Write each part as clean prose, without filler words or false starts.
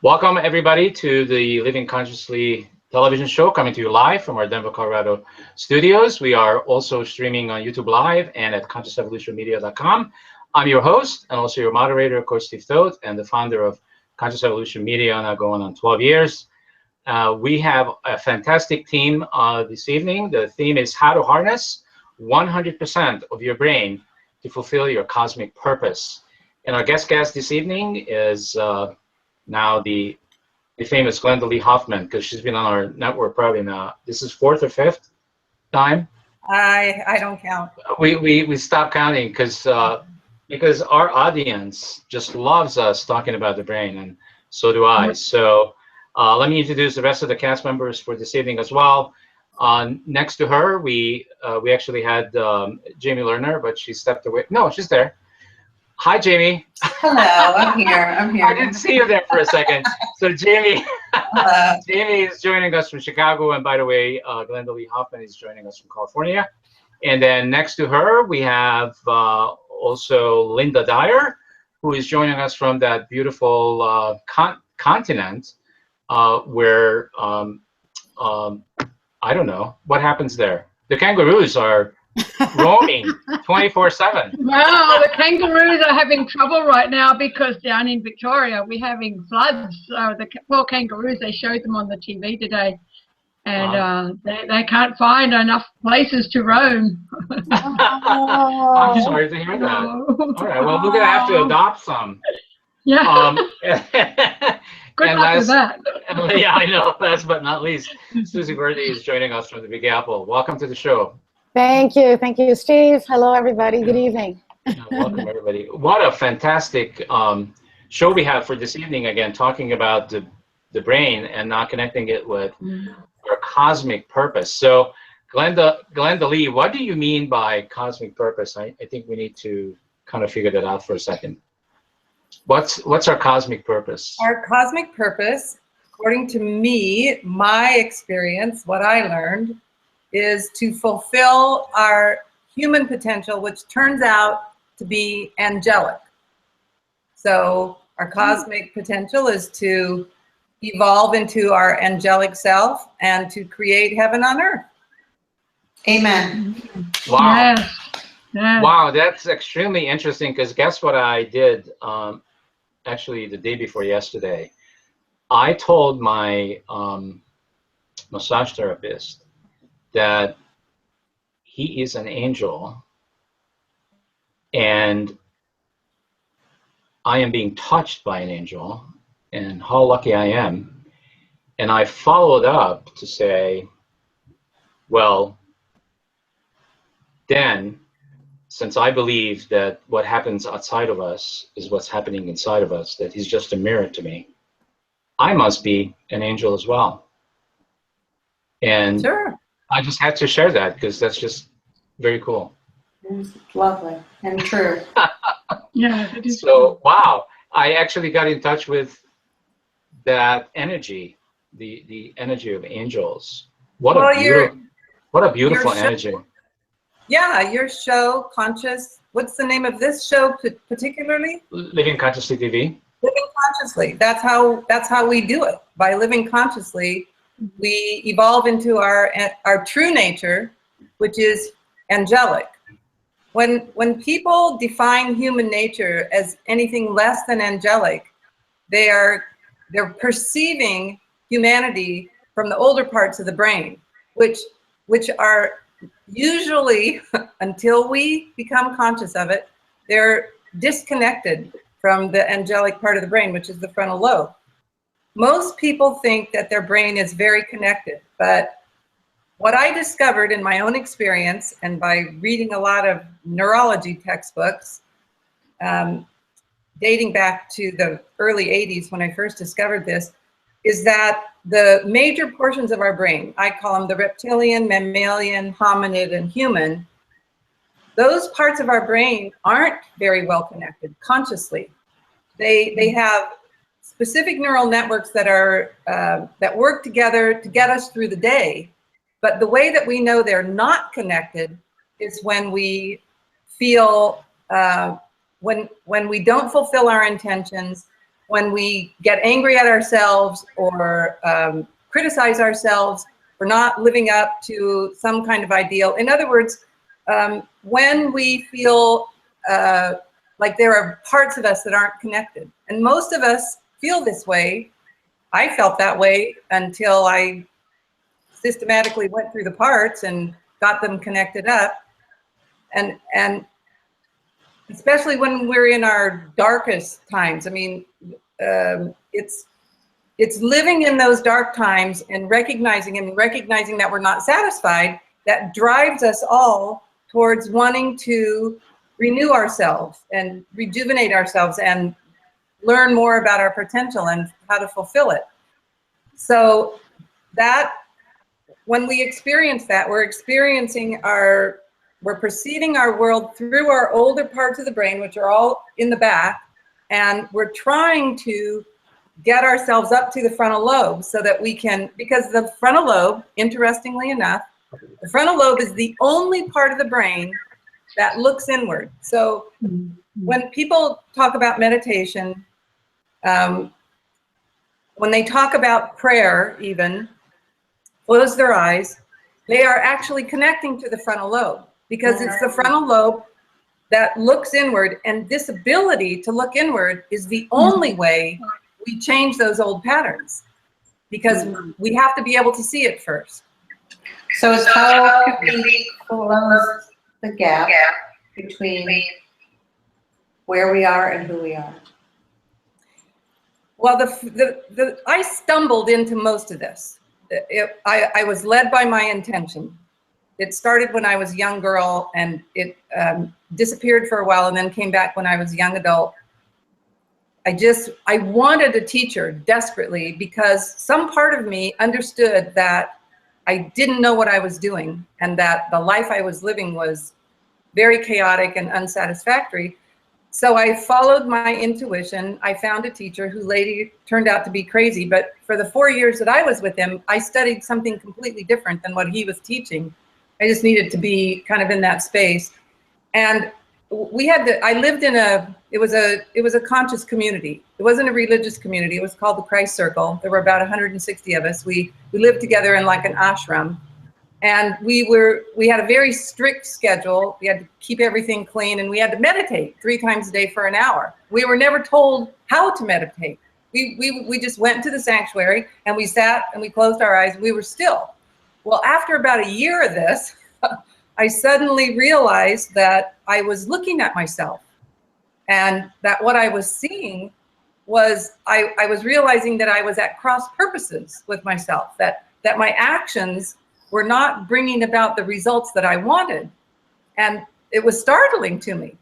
Welcome, everybody, to the Living Consciously television show coming to you live from our Denver, Colorado studios. We are also streaming on YouTube Live and at consciousevolutionmedia.com. I'm your host and also your moderator, Coach Steve Toth, and the founder of Conscious Evolution Media, now going on 12 years. We have a fantastic team this evening. The theme is how to harness 100% of your brain to fulfill your cosmic purpose. And our guest this evening is now the famous Glynda-Lee Hoffman, because she's been on our network probably now. This is fourth or fifth time. I don't count. We stopped counting because our audience just loves us talking about the brain, and so do I. So let me introduce the rest of the cast members for this evening as well. Next to her, we actually had Jamie Lerner, but she stepped away. No, she's there. Hi, Jamie. Hello, I'm here. I didn't see you there for a second. So Jamie, Jamie is joining us from Chicago, and by the way, Glynda-Lee Hoffman is joining us from California. And then next to her, we have also Linda Dyer, who is joining us from that beautiful continent where I don't know what happens there. The kangaroos are roaming 24/7. Well, the kangaroos are having trouble right now because down in Victoria we're having floods. The poor kangaroos, they showed them on the TV today, and they can't find enough places to roam. I'm sorry to hear that. All right, well, we're gonna have to adopt some. Yeah. Good luck with that. Yeah, I know. Last but not least, Susie Verdi is joining us from the Big Apple. Welcome to the show. Thank you, Steve. Hello, everybody. Good evening. Welcome, everybody. What a fantastic show we have for this evening. Again, talking about the brain and not connecting it with our cosmic purpose. So, Glynda-Lee, what do you mean by cosmic purpose? I think we need to kind of figure that out for a second. What's our cosmic purpose? Our cosmic purpose, according to me, my experience, what I learned, is to fulfill our human potential, which turns out to be angelic. So our cosmic potential is to evolve into our angelic self and to create heaven on earth. Amen. Wow. Yes. Yes. Wow, that's extremely interesting, because guess what I did actually the day before yesterday? I told my massage therapist that he is an angel and I am being touched by an angel, and how lucky I am. And I followed up to say, well, then, since I believe that what happens outside of us is what's happening inside of us, that he's just a mirror to me, I must be an angel as well. And Sure. I just had to share that because that's just very cool. It's lovely and true. Yeah. It is. So, wow, I actually got in touch with that energy, the energy of angels. What a beautiful energy. Yeah, your show, Conscious, what's the name of this show particularly? Living Consciously TV. Living Consciously. That's how we do it. By living consciously, we evolve into our true nature, which is angelic. When people define human nature as anything less than angelic, they're perceiving humanity from the older parts of the brain, which are usually, until we become conscious of it, they're disconnected from the angelic part of the brain, which is the frontal lobe. Most people think that their brain is very connected, but what I discovered in my own experience and by reading a lot of neurology textbooks, dating back to the early 80s when I first discovered this, is that the major portions of our brain, I call them the reptilian, mammalian, hominid, and human, those parts of our brain aren't very well connected consciously. They have specific neural networks that are that work together to get us through the day. But the way that we know they're not connected is when we feel when we don't fulfill our intentions, when we get angry at ourselves or criticize ourselves for not living up to some kind of ideal. In other words, when we feel like there are parts of us that aren't connected. And most of us feel this way. I felt that way until I systematically went through the parts and got them connected up. And especially when we're in our darkest times. I mean, it's living in those dark times and recognizing that we're not satisfied that drives us all towards wanting to renew ourselves and rejuvenate ourselves and learn more about our potential and how to fulfill it. So that, when we experience that, we're perceiving our world through our older parts of the brain, which are all in the back, and we're trying to get ourselves up to the frontal lobe so that we can, because the frontal lobe, interestingly enough, the frontal lobe is the only part of the brain that looks inward. So when people talk about meditation, when they talk about prayer even, close their eyes, they are actually connecting to the frontal lobe, because it's the frontal lobe that looks inward, and this ability to look inward is the only way we change those old patterns, because we have to be able to see it first. So it's how can we close the gap between where we are and who we are? Well, I stumbled into most of this. I was led by my intention. It started when I was a young girl, and it disappeared for a while and then came back when I was a young adult. I wanted a teacher desperately, because some part of me understood that I didn't know what I was doing, and that the life I was living was very chaotic and unsatisfactory. So I followed my intuition. I found a teacher who later turned out to be crazy, but for the 4 years that I was with him, I studied something completely different than what he was teaching. I just needed to be kind of in that space. And I lived in it was a conscious community. It wasn't a religious community. It was called the Christ Circle. There were about 160 of us. We lived together in like an ashram. And we had a very strict schedule. We had to keep everything clean, and we had to meditate 3 times a day for an hour. We were never told how to meditate. We just went to the sanctuary, and we sat and we closed our eyes and we were still. Well, after about a year of this, I suddenly realized that I was looking at myself, and that what I was seeing was, I was realizing that I was at cross purposes with myself, that my actions were not bringing about the results that I wanted. And it was startling to me.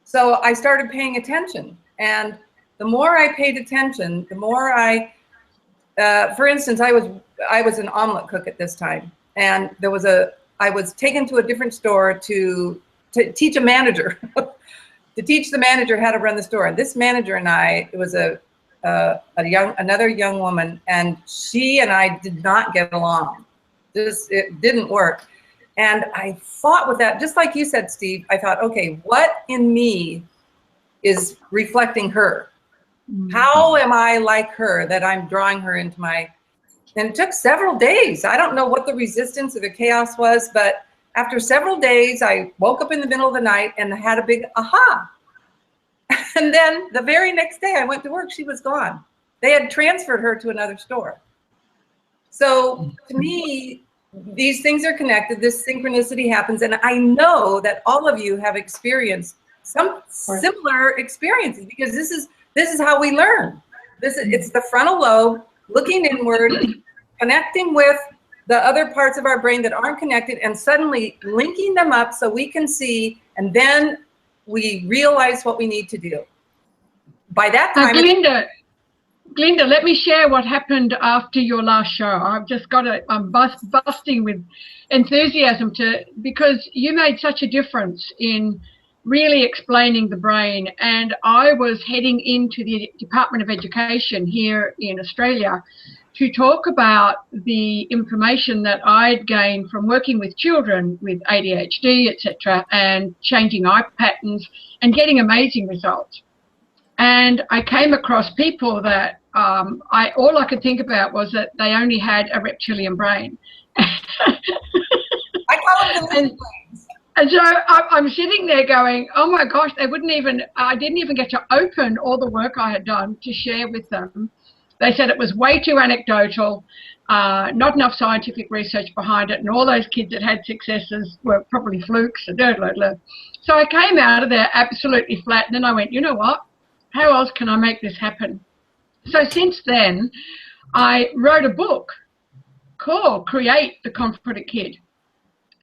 So I started paying attention. And the more I paid attention, the more for instance, I was an omelet cook at this time. And I was taken to a different store to teach a manager, to teach the manager how to run the store. And this manager and it was another young woman, and she and I did not get along. It didn't work. And I fought with that, just like you said, Steve. I thought, okay, what in me is reflecting her? How am I like her that I'm drawing her into my, and it took several days. I don't know what the resistance or the chaos was, but after several days, I woke up in the middle of the night and had a big aha. And then the very next day I went to work, she was gone. They had transferred her to another store. So to me, these things are connected. This synchronicity happens. And I know that all of you have experienced some similar experiences, because this is how we learn. It's the frontal lobe looking inward, connecting with the other parts of our brain that aren't connected, and suddenly linking them up so we can see, and then we realize what we need to do. By that time, Glynda, let me share what happened after your last show. I'm busting with enthusiasm because you made such a difference in really explaining the brain. And I was heading into the Department of Education here in Australia to talk about the information that I'd gained from working with children with ADHD, etc., and changing eye patterns and getting amazing results. And I came across people that all I could think about was that they only had a reptilian brain. I call them the lizard brains. And so I'm sitting there going, oh my gosh, I didn't even get to open all the work I had done to share with them. They said it was way too anecdotal, not enough scientific research behind it, and all those kids that had successes were probably flukes. So I came out of there absolutely flat, and then I went, you know what? How else can I make this happen? So since then, I wrote a book called Create the Confident Kid.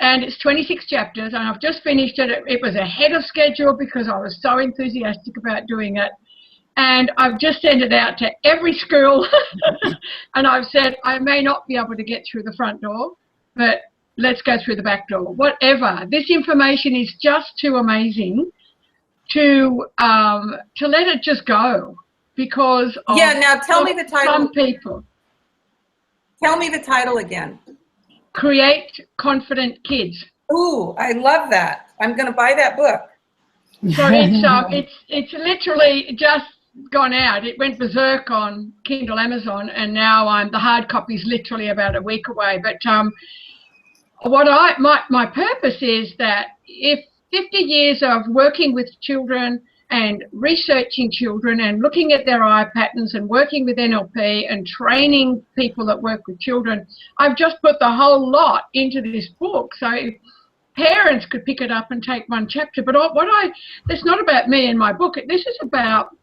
And it's 26 chapters, and I've just finished it. It was ahead of schedule because I was so enthusiastic about doing it. And I've just sent it out to every school. And I've said, I may not be able to get through the front door, but let's go through the back door. Whatever. This information is just too amazing to let it just go because of now tell me the title. Some people. Tell me the title again. Create Confident Kids. Ooh, I love that. I'm going to buy that book. So it's literally just gone out. It went berserk on Kindle Amazon, and now the hard copy's literally about a week away. But my purpose is that if 50 years of working with children and researching children and looking at their eye patterns and working with NLP and training people that work with children, I've just put the whole lot into this book. So parents could pick it up and take one chapter. But it's not about me and my book. This is about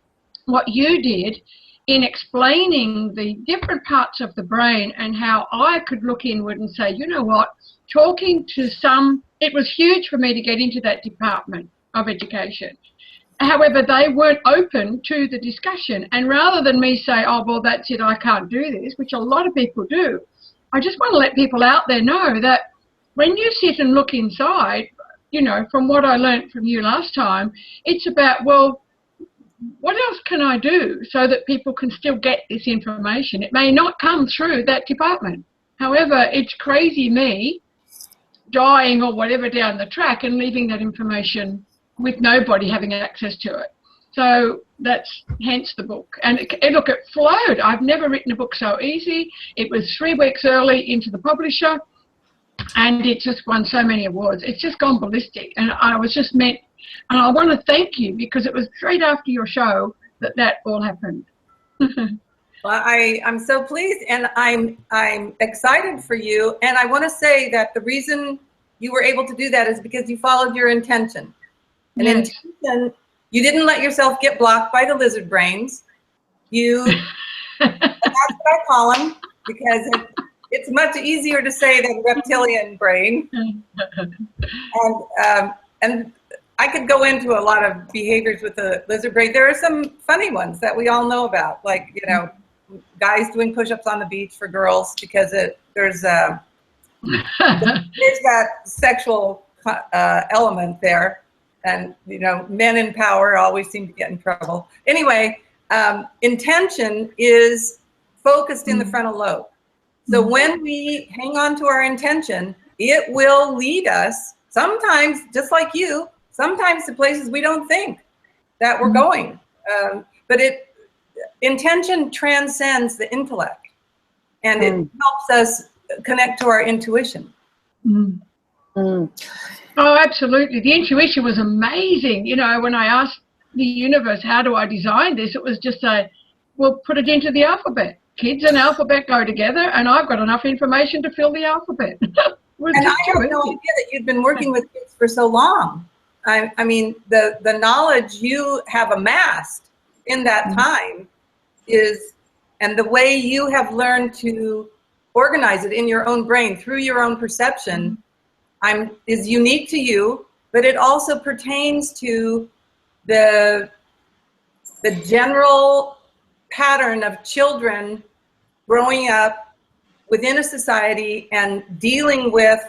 what you did in explaining the different parts of the brain and how I could look inward and say, you know what, talking to it was huge for me to get into that department of education. However, they weren't open to the discussion. And rather than me say, oh, well, that's it, I can't do this, which a lot of people do, I just want to let people out there know that when you sit and look inside, from what I learned from you last time, it's about, well, what else can I do so that people can still get this information? It may not come through that department. However, it's crazy me dying or whatever down the track and leaving that information with nobody having access to it. So that's hence the book. And it flowed. I've never written a book so easy. It was 3 weeks early into the publisher, and it just won so many awards. It's just gone ballistic. And I was just and I want to thank you because it was straight after your show that all happened. Well, I'm so pleased, and I'm excited for you. And I want to say that the reason you were able to do that is because you followed your intention. And yes. Intention, you didn't let yourself get blocked by the lizard brains. That's what I call them, because it's much easier to say than reptilian brain. And I could go into a lot of behaviors with the lizard brain. There are some funny ones that we all know about, like, guys doing push-ups on the beach for girls because there's that sexual element there. And, men in power always seem to get in trouble. Anyway, intention is focused in the frontal lobe. So when we hang on to our intention, it will lead us sometimes, just like you, sometimes to places we don't think that we're going. But intention transcends the intellect, and it helps us connect to our intuition. Oh, absolutely. The intuition was amazing. When I asked the universe, how do I design this? It was just put it into the alphabet. Kids and alphabet go together, and I've got enough information to fill the alphabet. And I had no idea that you'd been working with kids for so long. I mean, the knowledge you have amassed in that time and the way you have learned to organize it in your own brain through your own perception is unique to you, but it also pertains to the general pattern of children growing up within a society and dealing with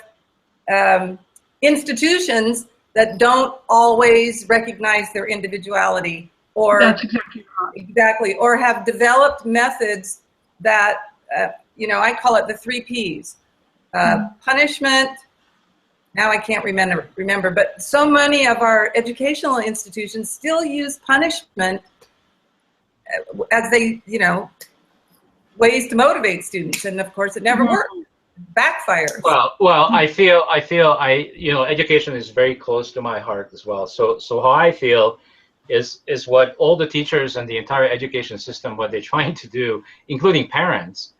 institutions that don't always recognize their individuality, or that's exactly right. Or have developed methods that I call it the 3 Ps: punishment. Now I can't remember, but so many of our educational institutions still use punishment as they, ways to motivate students. And of course, it never works. Backfires. Well, I feel education is very close to my heart as well. So how I feel is what all the teachers and the entire education system, what they're trying to do, including parents,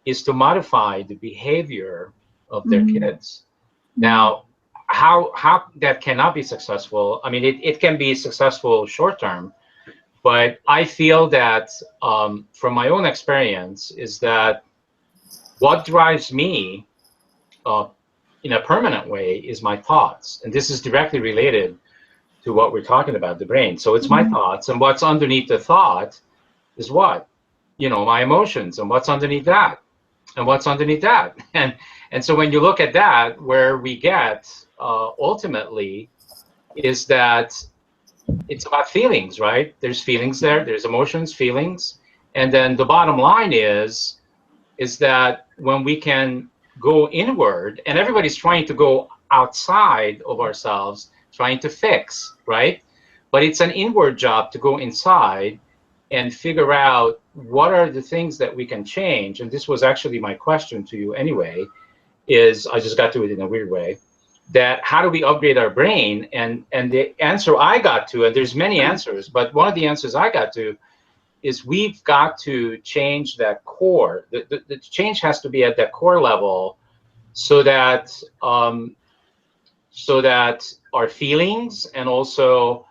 is to modify the behavior of their kids. Now, how that cannot be successful? I mean, it can be successful short term, but I feel that from my own experience is that what drives me in a permanent way is my thoughts. And this is directly related to what we're talking about, the brain. So it's my thoughts, and what's underneath the thought is what? My emotions, and what's underneath that, and what's underneath that. And so when you look at that, where we get ultimately is that it's about feelings, right? There's feelings there, there's emotions, feelings. And then the bottom line is that when we can go inward, and everybody's trying to go outside of ourselves, trying to fix, right? But it's an inward job to go inside and figure out what are the things that we can change. And this was actually my question to you anyway, is I just got to it in a weird way, that how do we upgrade our brain? And the answer I got to, and there's many answers, but one of the answers I got to is we've got to change that core. The change has to be at that core level, so that our feelings and also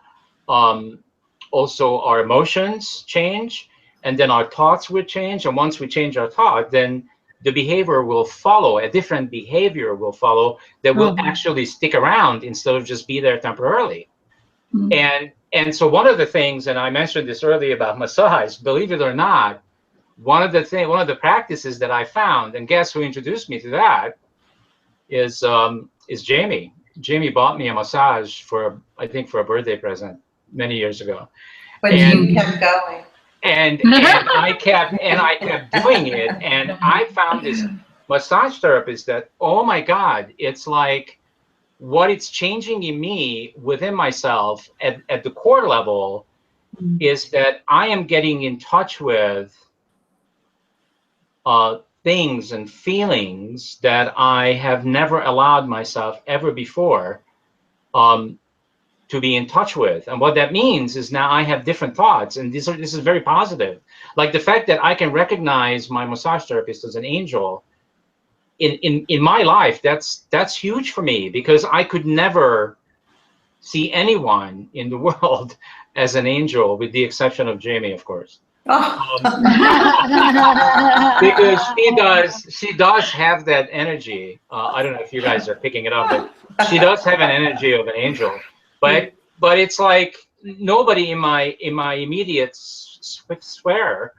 our emotions change, and then our thoughts will change. And once we change our thought, then the behavior will follow. A different behavior will follow that will actually stick around instead of just be there temporarily. And so one of the things, and I mentioned this earlier about massage, believe it or not, one of the practices that I found, and guess who introduced me to that, is Jamie. Jamie bought me a massage I think for a birthday present many years ago. But you kept going. And I kept doing it, and I found this massage therapist that, oh my God, it's like what it's changing in me within myself at the core level is that I am getting in touch with things and feelings that I have never allowed myself ever before to be in touch with. And what that means is now I have different thoughts, and this is very positive. Like the fact that I can recognize my massage therapist as an angel in my life, that's huge for me, because I could never see anyone in the world as an angel, with the exception of Jamie, of course. Because she does have that energy. I don't know if you guys are picking it up, but she does have an energy of an angel. But it's like nobody in my immediate sphere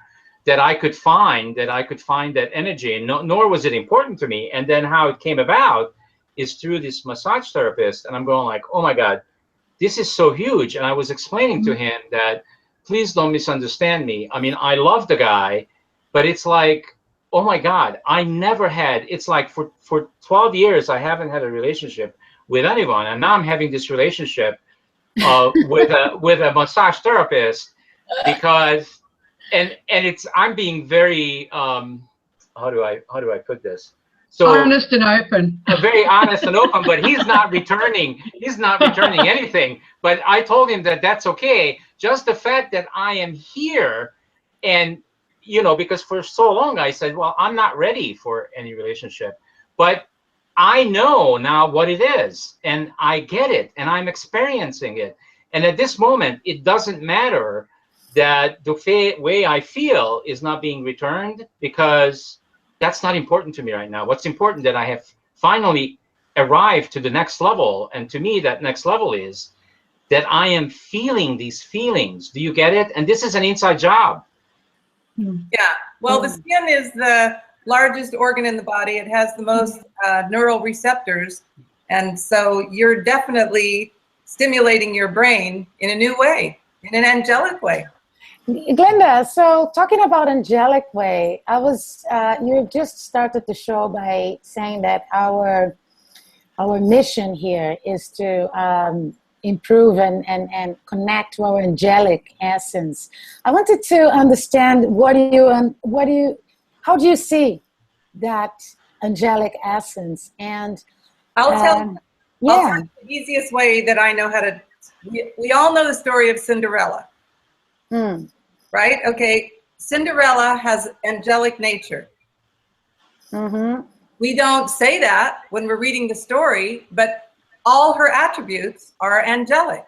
that I could find that energy, and nor was it important to me. And then how it came about is through this massage therapist, and I'm going like, oh my God, this is so huge. And I was explaining to him that, please don't misunderstand me. I mean, I love the guy, but it's like, oh my God, I never had, it's like for 12 years, I haven't had a relationship with anyone. And now I'm having this relationship with a massage therapist, because, and it's, I'm being very, how do I put this? So honest and open. Very honest and open, but he's not returning anything. But I told him that that's okay. Just the fact that I am here, and because for so long I said, well, I'm not ready for any relationship, but I know now what it is, and I get it, and I'm experiencing it. And at this moment, it doesn't matter that the way I feel is not being returned, because that's not important to me right now. What's important that I have finally arrived to the next level. And to me, that next level is that I am feeling these feelings. Do you get it? And this is an inside job. Yeah. Well, the skin is the largest organ in the body. It has the most neural receptors. And so you're definitely stimulating your brain in a new way, in an angelic way. Glynda, so talking about angelic way, you just started the show by saying that our mission here is to improve and connect to our angelic essence. I wanted to understand how do you see that angelic essence? And I'll tell yeah, the easiest way that I know how to. We all know the story of Cinderella, right? Okay, Cinderella has angelic nature. We don't say that when we're reading the story, but all her attributes are angelic.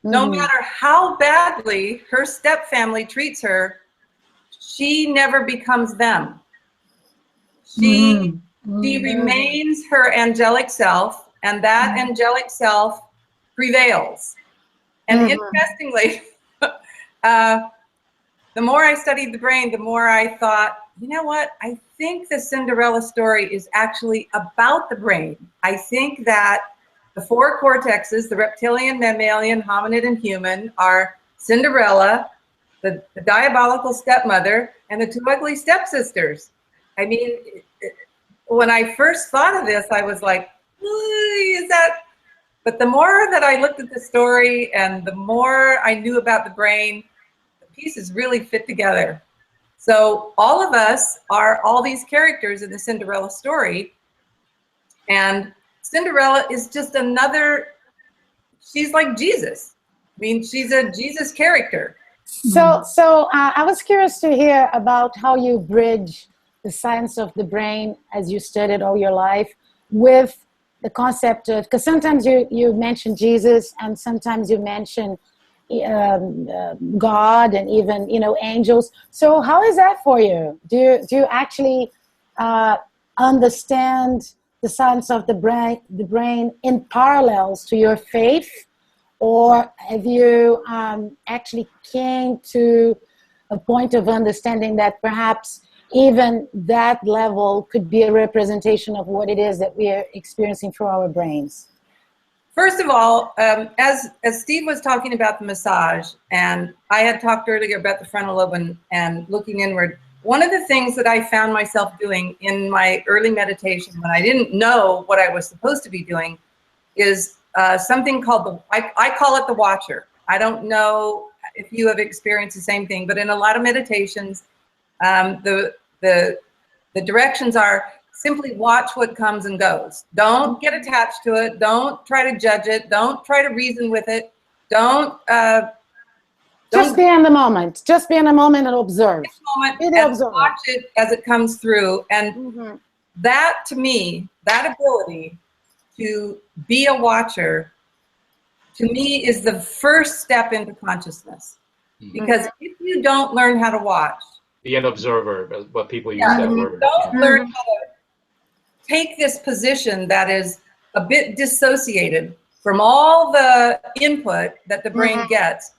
No matter how badly her stepfamily treats her, she never becomes them. She remains her angelic self, and that angelic self prevails. And interestingly, the more I studied the brain, the more I thought, you know what? I think the Cinderella story is actually about the brain. I think that the four cortexes, the reptilian, mammalian, hominid, and human, are Cinderella, the diabolical stepmother, and the two ugly stepsisters. I mean, when I first thought of this, I was like, is that? But the more that I looked at the story and the more I knew about the brain, the pieces really fit together. So all of us are all these characters in the Cinderella story. And Cinderella is just another, she's like Jesus. I mean, she's a Jesus character. So I was curious to hear about how you bridge the science of the brain as you studied all your life with the concept of, because sometimes you mention Jesus and sometimes you mention God and even, angels. So how is that for you? Do you actually understand the science of the brain in parallels to your faith? Or have you actually came to a point of understanding that perhaps even that level could be a representation of what it is that we are experiencing through our brains? First of all, as Steve was talking about the massage, and I had talked earlier about the frontal lobe and looking inward, one of the things that I found myself doing in my early meditation when I didn't know what I was supposed to be doing is something called I call it the watcher. I don't know if you have experienced the same thing, but in a lot of meditations, the directions are simply watch what comes and goes. Don't get attached to it. Don't try to judge it. Don't try to reason with it. Don't just be in the moment. Just be in the moment and observe. Watch it as it comes through. And that, to me, that ability to be a watcher, to me, is the first step into consciousness. Because if you don't learn how to watch, be an observer, what people use that word. Don't learn how to take this position that is a bit dissociated from all the input that the brain gets,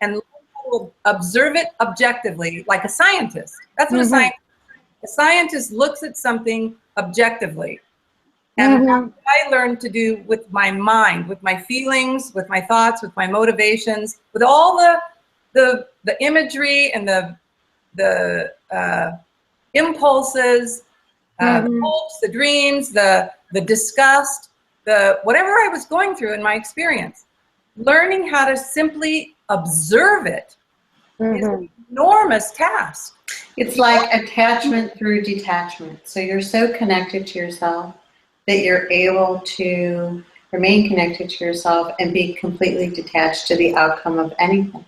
and learn how to observe it objectively, like a scientist. That's what a scientist looks at something objectively. And that's what I learned to do with my mind, with my feelings, with my thoughts, with my motivations, with all the imagery and the impulses, the hopes, the dreams, the disgust, the whatever I was going through in my experience. Learning how to simply observe it is an enormous task. It's like attachment through detachment. So you're so connected to yourself that you're able to remain connected to yourself and be completely detached to the outcome of anything.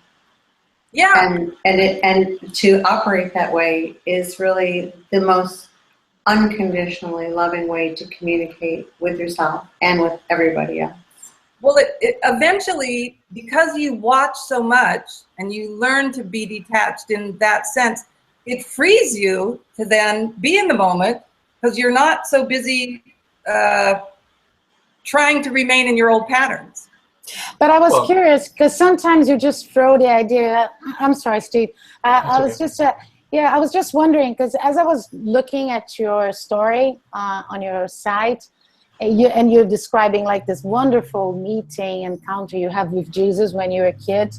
Yeah. And to operate that way is really the most unconditionally loving way to communicate with yourself and with everybody else. Well, it eventually, because you watch so much and you learn to be detached in that sense, it frees you to then be in the moment because you're not so busy trying to remain in your old patterns. But I was curious because sometimes you just throw the idea. I'm sorry, Steve. I was just wondering because as I was looking at your story on your site, and you're describing like this wonderful meeting encounter you have with Jesus when you were a kid,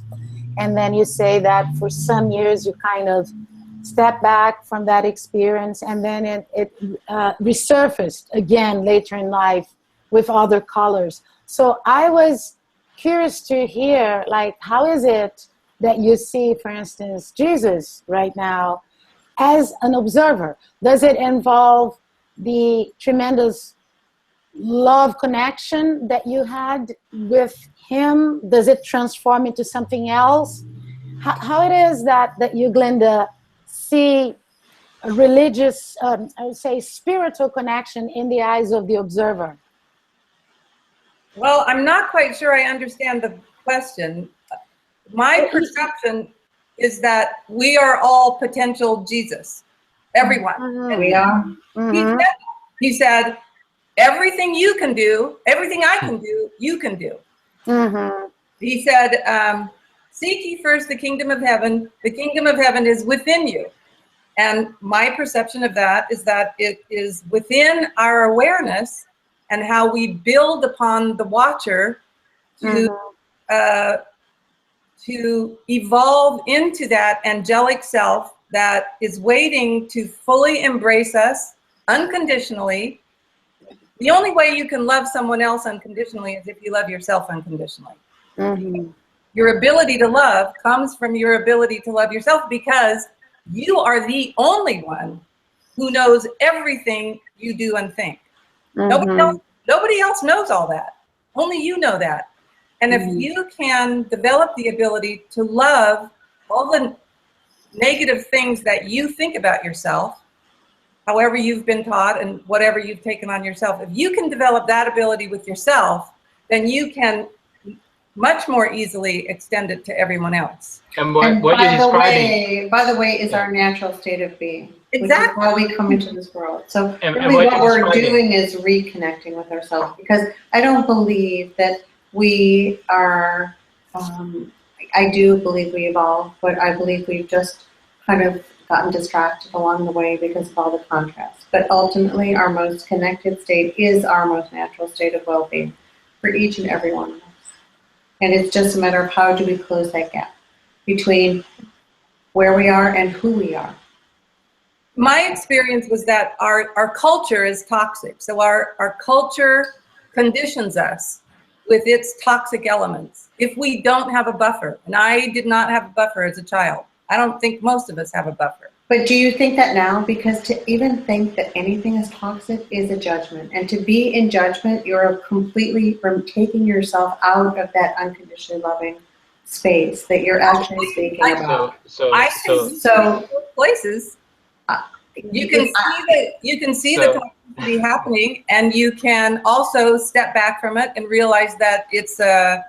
and then you say that for some years you kind of step back from that experience, and then it resurfaced again later in life with other colors. So I was curious to hear, like, how is it that you see, for instance, Jesus right now as an observer? Does it involve the tremendous love connection that you had with him? Does it transform into something else? How it is that you, Glynda, see a religious, I would say spiritual connection in the eyes of the observer? Well, I'm not quite sure I understand the question. My perception is that we are all potential Jesus, everyone. Mm-hmm. We are. He said, everything you can do, everything I can do, you can do. Mm-hmm. He said, seek ye first the kingdom of heaven. The kingdom of heaven is within you. And my perception of that it is within our awareness, and how we build upon the watcher to evolve into that angelic self that is waiting to fully embrace us unconditionally. The only way you can love someone else unconditionally is if you love yourself unconditionally. Mm-hmm. Your ability to love comes from your ability to love yourself, because you are the only one who knows everything you do and think. Mm-hmm. Nobody else knows all that. Only you know that. And if you can develop the ability to love all the negative things that you think about yourself, however you've been taught and whatever you've taken on yourself, if you can develop that ability with yourself, then you can much more easily extend it to everyone else. And what you're describing, by the way, is our natural state of being. Exactly. Which is why we come into this world. So and really what we're describing doing is reconnecting with ourselves, because I don't believe that we are, I do believe we evolve, but I believe we've just kind of gotten distracted along the way because of all the contrast. But ultimately, our most connected state is our most natural state of well-being for each and every one of us. And it's just a matter of how do we close that gap between where we are and who we are. My experience was that our culture is toxic. So our culture conditions us with its toxic elements. If we don't have a buffer, and I did not have a buffer as a child. I don't think most of us have a buffer. But do you think that now? Because to even think that anything is toxic is a judgment. And to be in judgment, you're completely taking yourself out of that unconditionally loving space that you're actually speaking about. So places, you can see the toxicity happening, and you can also step back from it and realize that it's a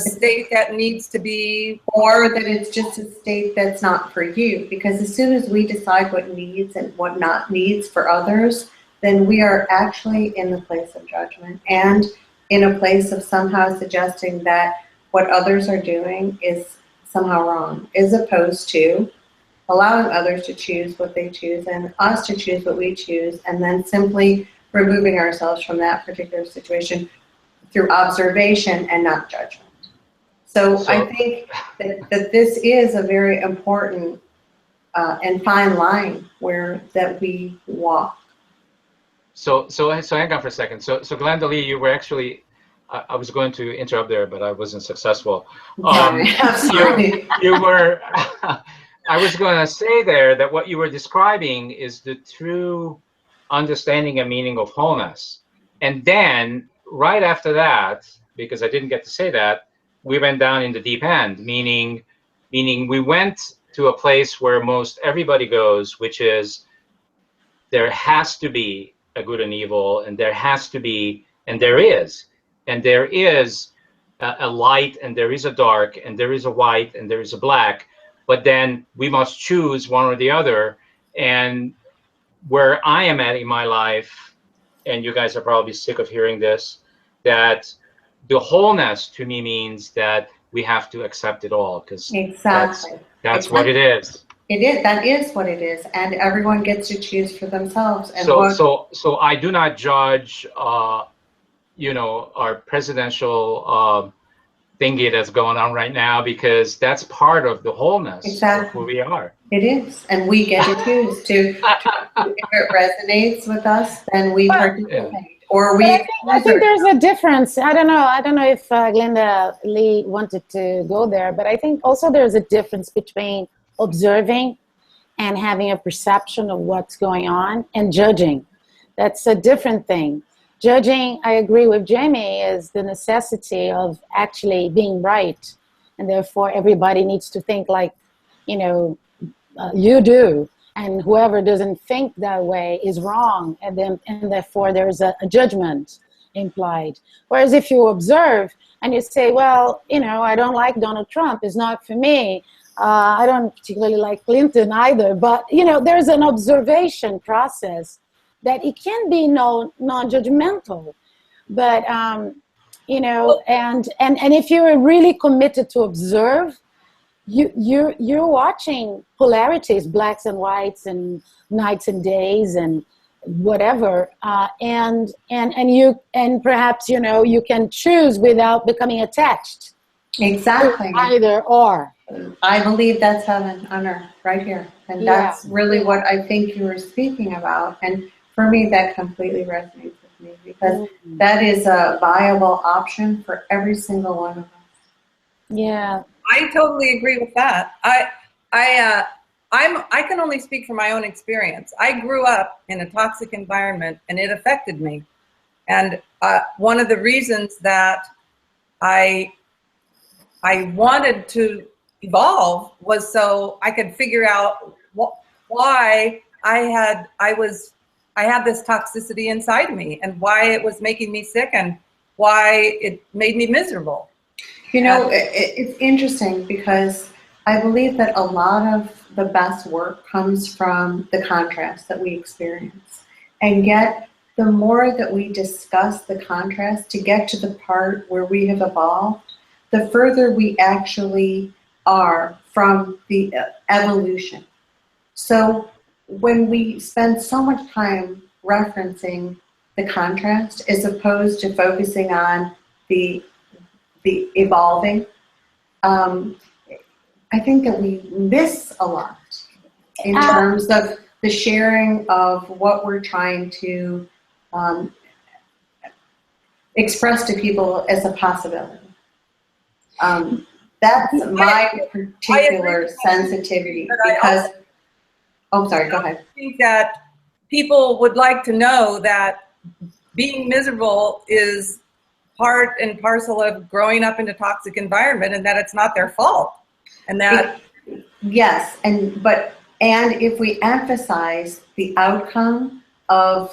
state that needs to be, or that it's just a state that's not for you. Because as soon as we decide what needs and what not needs for others, then we are actually in the place of judgment and in a place of somehow suggesting that what others are doing is somehow wrong, as opposed to allowing others to choose what they choose and us to choose what we choose, and then simply removing ourselves from that particular situation through observation and not judgment. So I think that this is a very important and fine line that we walk. So hang on for a second. So Glynda-Lee, you were actually, I was going to interrupt there, but I wasn't successful. Sorry. You were. I was going to say there that what you were describing is the true understanding and meaning of wholeness. And then right after that, because I didn't get to say that, we went down in the deep end, meaning we went to a place where most everybody goes, which is there has to be a good and evil, and there has to be, and there is a light, and there is a dark, and there is a white, and there is a black. But then we must choose one or the other. And where I am at in my life, and you guys are probably sick of hearing this, that the wholeness to me means that we have to accept it all, because exactly. That's what it is. It is. That is what it is, and everyone gets to choose for themselves. And so I do not judge, our presidential thingy that's going on right now, because that's part of the wholeness of who we are. It is, and we get to choose to if it resonates with us, then we participate. or I think there's a difference. I don't know if Glynda-Lee wanted to go there, but I think also there's a difference between observing and having a perception of what's going on and judging. That's a different thing. Judging, I agree with Jamie, is the necessity of actually being right. And therefore, everybody needs to think like, you do. And whoever doesn't think that way is wrong. And therefore, there's a judgment implied. Whereas if you observe and you say, well, I don't like Donald Trump. It's not for me. I don't particularly like Clinton either. But, there's an observation process that it can be non-judgmental. But, and if you're really committed to observe, you're watching polarities, blacks and whites, and nights and days, and whatever, and perhaps you can choose without becoming attached. Exactly. Either or. I believe that's heaven on earth right here, and that's really what I think you were speaking about. And for me, that completely resonates with me, because that is a viable option for every single one of us. Yeah. I totally agree with that. I can only speak from my own experience. I grew up in a toxic environment, and it affected me. And one of the reasons that I wanted to evolve was so I could figure out why I had this toxicity inside me, and why it was making me sick, and why it made me miserable. It's interesting, because I believe that a lot of the best work comes from the contrast that we experience. And yet, the more that we discuss the contrast to get to the part where we have evolved, the further we actually are from the evolution. So when we spend so much time referencing the contrast as opposed to focusing on the evolving, I think that we miss a lot in terms of the sharing of what we're trying to express to people as a possibility. That's my particular sensitivity, because, sorry, go ahead. I think that people would like to know that being miserable is part and parcel of growing up in a toxic environment, and that it's not their fault. And that yes, and if we emphasize the outcome of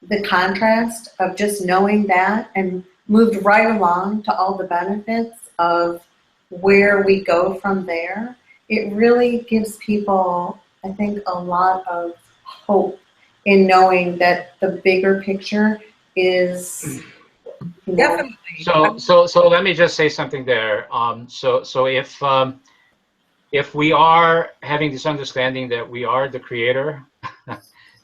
the contrast of just knowing that, and moved right along to all the benefits of where we go from there, it really gives people, I think, a lot of hope in knowing that the bigger picture is definitely. So let me just say something there. So if we are having this understanding that we are the creator,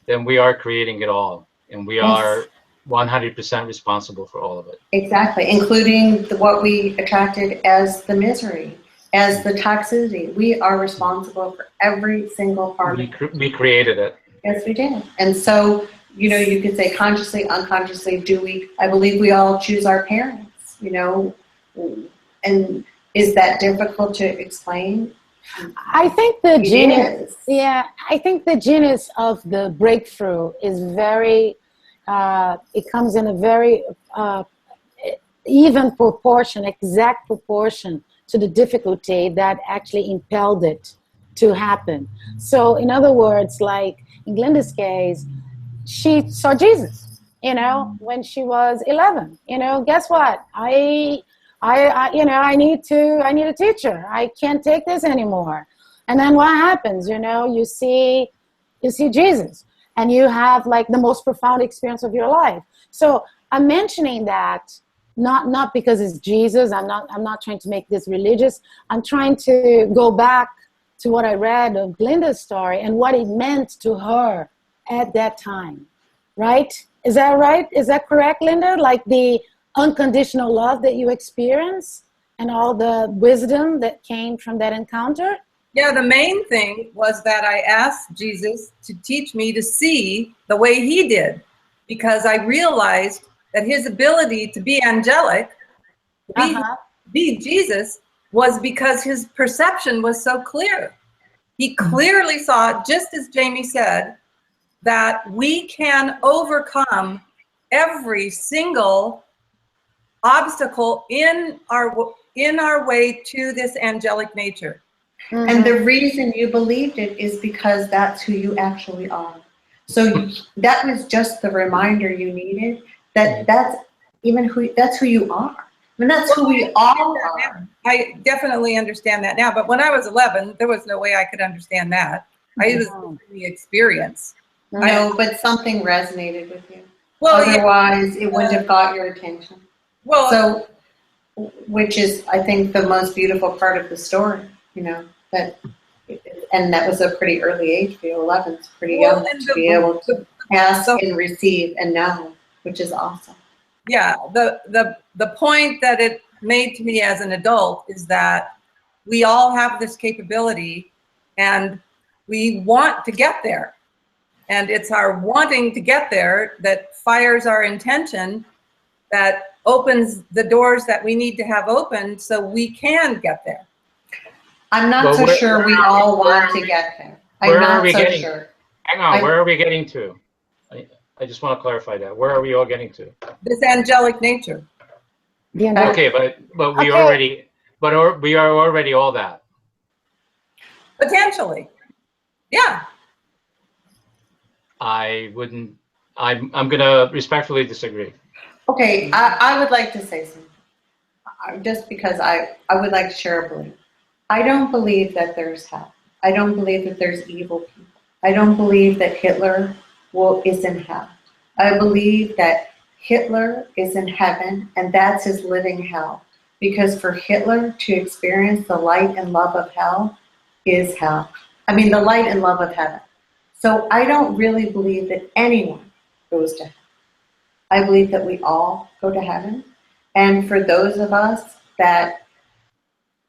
then we are creating it all, and we are 100% responsible for all of it. Exactly, including what we attracted as the misery, as the toxicity. We are responsible for every single part of it. We created it. Yes, we did. And so, you could say consciously, unconsciously, I believe we all choose our parents, and is that difficult to explain? I think the genius of the breakthrough is very, it comes in a very even proportion, exact proportion to the difficulty that actually impelled it to happen. So in other words, like in Glynda's case, she saw Jesus, when she was 11. Guess what? I need a teacher. I can't take this anymore. And then what happens? You see Jesus, and you have like the most profound experience of your life. So I'm mentioning that not because it's Jesus. I'm not trying to make this religious. I'm trying to go back to what I read of Glynda's story and what it meant to her at that time, right? Is that right? Is that correct, Glynda? Like the unconditional love that you experience and all the wisdom that came from that encounter? Yeah, the main thing was that I asked Jesus to teach me to see the way he did. because I realized that his ability to be angelic, be Jesus, was because his perception was so clear. He clearly saw, just as Jamie said, that we can overcome every single obstacle in our way to this angelic nature. And the reason you believed it is because that's who you actually are. So that was just the reminder you needed, that that's who you are. I mean, that's who we all are. I definitely understand that now, but when I was 11, there was no way I could understand that. I was the experience. No, but something resonated with you. Well, otherwise, it wouldn't have got your attention. Well, so, which is, I think, the most beautiful part of the story. You know, and that was a pretty early age for you. 11 is pretty young to be able to ask and receive and know, which is awesome. Yeah, the point that it made to me as an adult is that we all have this capability, and we want to get there. And it's our wanting to get there that fires our intention, that opens the doors that we need to have opened so we can get there. I'm not so sure we all want to get there. I'm not so sure. Hang on, where are we getting to? I just want to clarify that. Where are we all getting to? This angelic nature. Okay, but we already, we are already all that. Potentially, yeah. I'm gonna respectfully disagree. Okay, I would like to say something. Just because I would like to share a belief. I don't believe that there's hell. I don't believe that there's evil people. I don't believe that Hitler is in hell. I believe that Hitler is in heaven, and that's his living hell. Because for Hitler to experience the light and love of hell is hell. I mean, the light and love of heaven. So I don't really believe that anyone goes to heaven. I believe that we all go to heaven. And for those of us that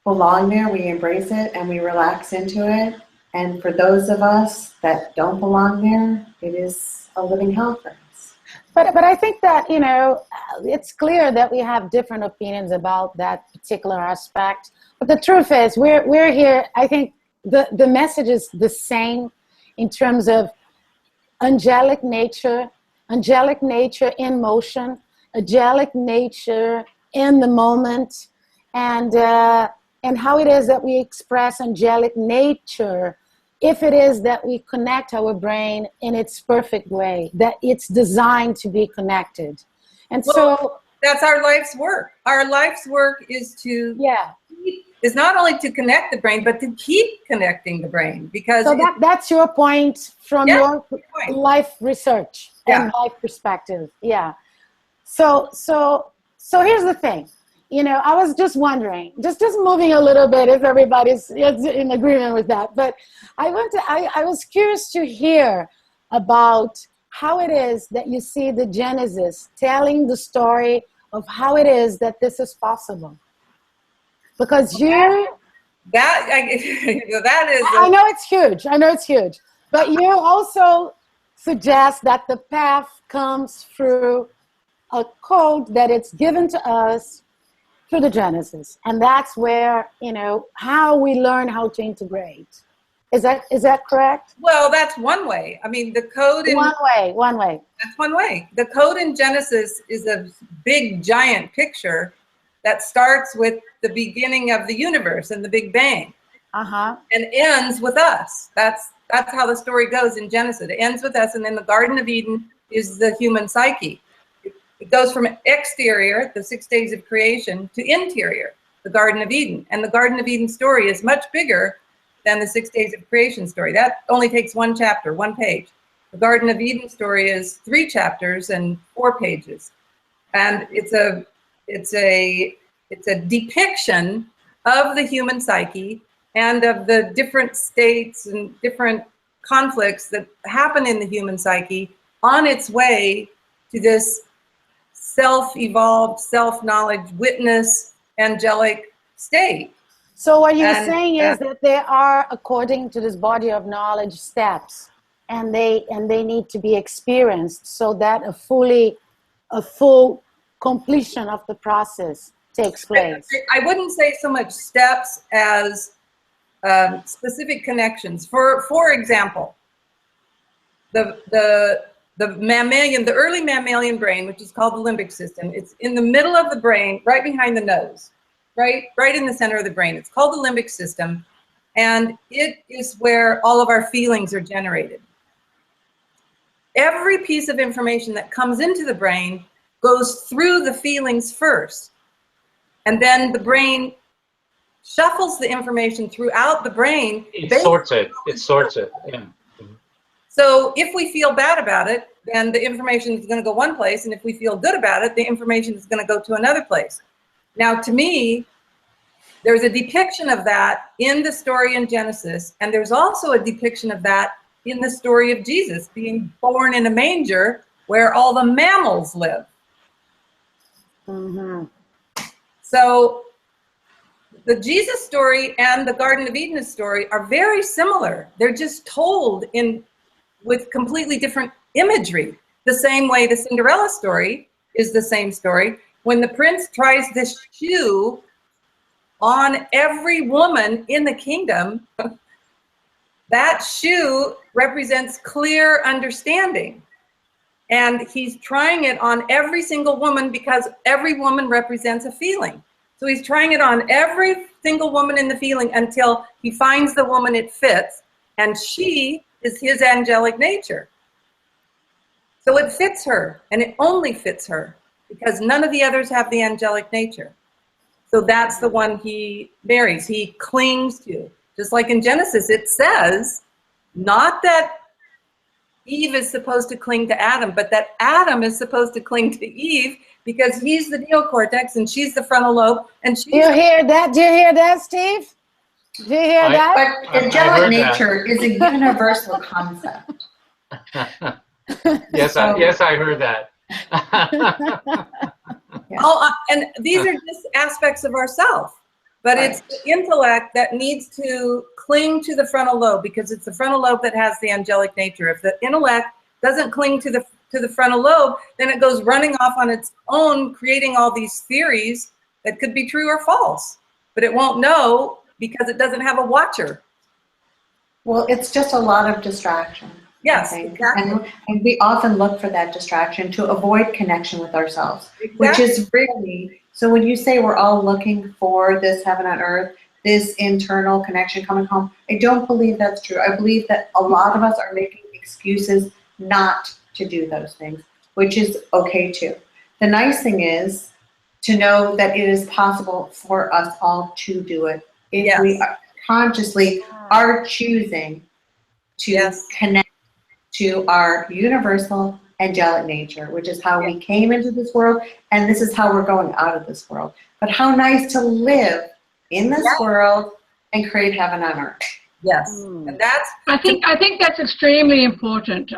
belong there, we embrace it and we relax into it. And for those of us that don't belong there, it is a living hell for us. But I think that, you know, it's clear that we have different opinions about that particular aspect. But the truth is, we're here, I think the message is the same in terms of angelic nature in motion, angelic nature in the moment, and how it is that we express angelic nature if it is that we connect our brain in its perfect way, that it's designed to be connected. And so that's our life's work. Our life's work is to is not only to connect the brain, but to keep connecting the brain. Because so that's your point from your life research and life perspective. Yeah. So here's the thing. You know, I was just wondering, just moving a little bit, if everybody's in agreement with that. But I was curious to hear about how it is that you see the Genesis telling the story of how it is that this is possible. Because that is I know it's huge. I know it's huge. But you also suggest that the path comes through a code that it's given to us through the Genesis. And that's where, you know, how we learn how to integrate. Is that correct? Well, that's one way. I mean, the code in one way. That's one way. The code in Genesis is a big, giant picture that starts with the beginning of the universe and the Big Bang, and ends with us. That's how the story goes in Genesis. It ends with us, and then the Garden of Eden is the human psyche. It goes from exterior, the 6 days of creation, to interior, the Garden of Eden. And the Garden of Eden story is much bigger than the 6 days of creation story. That only takes one chapter, one page. The Garden of Eden story is 3 chapters and 4 pages. And it's a depiction of the human psyche and of the different states and different conflicts that happen in the human psyche on its way to this self-evolved, self-knowledge, witness, angelic state. So what you're saying is that there are, according to this body of knowledge, steps and they need to be experienced so that a full completion of the process takes place. I wouldn't say so much steps as specific connections. For example, the early mammalian brain, which is called the limbic system, it's in the middle of the brain, right behind the nose, right in the center of the brain. It's called the limbic system, and it is where all of our feelings are generated. Every piece of information that comes into the brain goes through the feelings first, and then the brain shuffles the information throughout the brain. It sorts it. Yeah. So if we feel bad about it, then the information is going to go one place, and if we feel good about it, the information is going to go to another place. Now, to me, there's a depiction of that in the story in Genesis, and there's also a depiction of that in the story of Jesus being born in a manger where all the mammals live. Mm-hmm. So the Jesus story and the Garden of Eden story are very similar. They're just told with completely different imagery. The same way the Cinderella story is the same story. When the prince tries this shoe on every woman in the kingdom, that shoe represents clear understanding. And he's trying it on every single woman because every woman represents a feeling. So he's trying it on every single woman in the feeling until he finds the woman it fits, and she is his angelic nature. So it fits her, and it only fits her because none of the others have the angelic nature. So that's the one he marries, he clings to. Just like in Genesis, it says, not that Eve is supposed to cling to Adam, but that Adam is supposed to cling to Eve because he's the neocortex and she's the frontal lobe. And she's Do you hear that? Do you hear that, Steve? Do you hear that? But angelic nature is a universal concept. Yes, I heard that. And these are just aspects of ourself. But it's the intellect that needs to cling to the frontal lobe because it's the frontal lobe that has the angelic nature. If the intellect doesn't cling to the frontal lobe, then it goes running off on its own, creating all these theories that could be true or false. But it won't know because it doesn't have a watcher. Well, it's just a lot of distraction. Yes, exactly. And we often look for that distraction to avoid connection with ourselves, which is really, so when you say we're all looking for this heaven on earth, this internal connection coming home, I don't believe that's true. I believe that a lot of us are making excuses not to do those things, which is okay too. The nice thing is to know that it is possible for us all to do it if we consciously are choosing to connect to our universal angelic nature, which is how we came into this world, and this is how we're going out of this world. But how nice to live in this world and create heaven on earth. Yes, and that's. I think that's extremely important.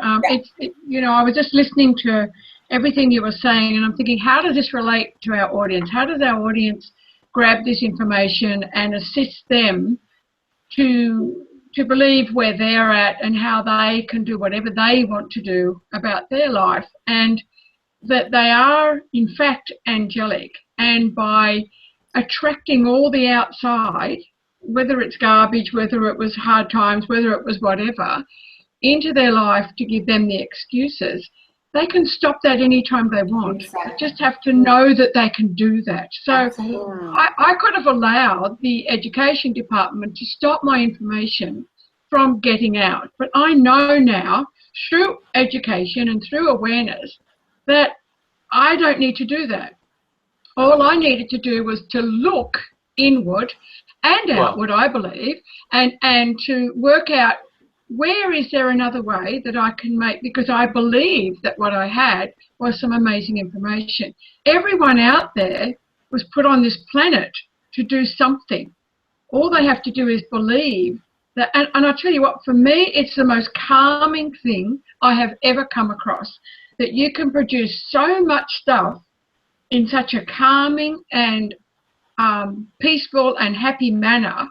You know, I was just listening to everything you were saying, and I'm thinking, how does this relate to our audience? How does our audience grab this information and assist them to believe where they're at and how they can do whatever they want to do about their life, and that they are in fact angelic, and by attracting all the outside, whether it's garbage, whether it was hard times, whether it was whatever, into their life to give them the excuses, they can stop that anytime they want. Exactly. They just have to know that they can do that. So I could have allowed the education department to stop my information from getting out. But I know now, through education and through awareness, that I don't need to do that. All I needed to do was to look inward and outward, I believe, and to work out where is there another way that I can make, because I believe that what I had was some amazing information. Everyone out there was put on this planet to do something. All they have to do is believe that, and I'll tell you what, for me, it's the most calming thing I have ever come across, that you can produce so much stuff in such a calming and peaceful and happy manner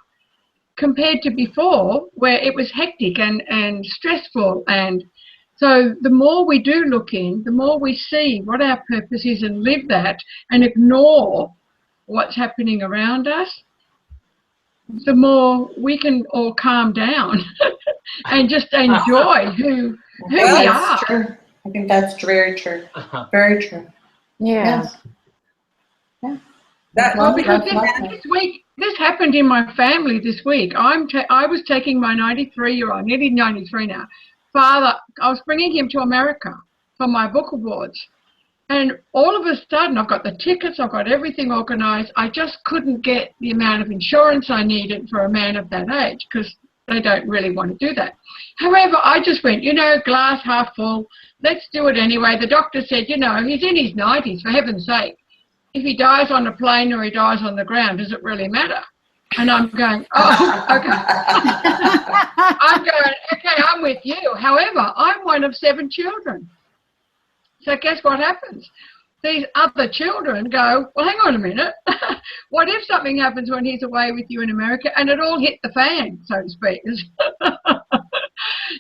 compared to before, where it was hectic and stressful. And so the more we do look in, the more we see what our purpose is and live that and ignore what's happening around us, the more we can all calm down and just enjoy who we are. True. I think that's very true. Very true. Yeah. Yes. Yeah. Because this week, this happened in my family this week. I was taking my 93-year-old, nearly 93 now, father, I was bringing him to America for my book awards. And all of a sudden, I've got the tickets, I've got everything organised. I just couldn't get the amount of insurance I needed for a man of that age because they don't really want to do that. However, I just went, glass half full, let's do it anyway. The doctor said, he's in his 90s, for heaven's sake. If he dies on a plane or he dies on the ground, does it really matter? And I'm going, oh, okay. I'm going, okay, I'm with you. However, I'm one of 7 children. So guess what happens? These other children go, well, hang on a minute. What if something happens when he's away with you in America and it all hit the fan, so to speak?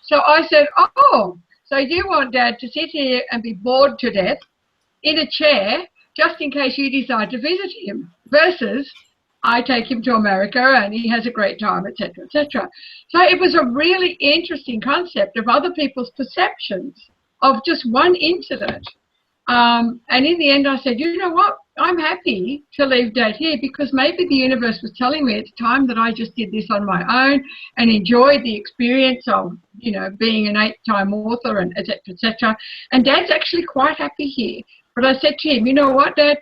So I said, oh, so you want Dad to sit here and be bored to death in a chair just in case you decide to visit him, versus I take him to America and he has a great time, etc., etc. So it was a really interesting concept of other people's perceptions of just one incident. And in the end I said, you know what, I'm happy to leave Dad here because maybe the universe was telling me at the time that I just did this on my own and enjoyed the experience of, being an 8-time author and etc., etc. And Dad's actually quite happy here. But I said to him, you know what, Dad,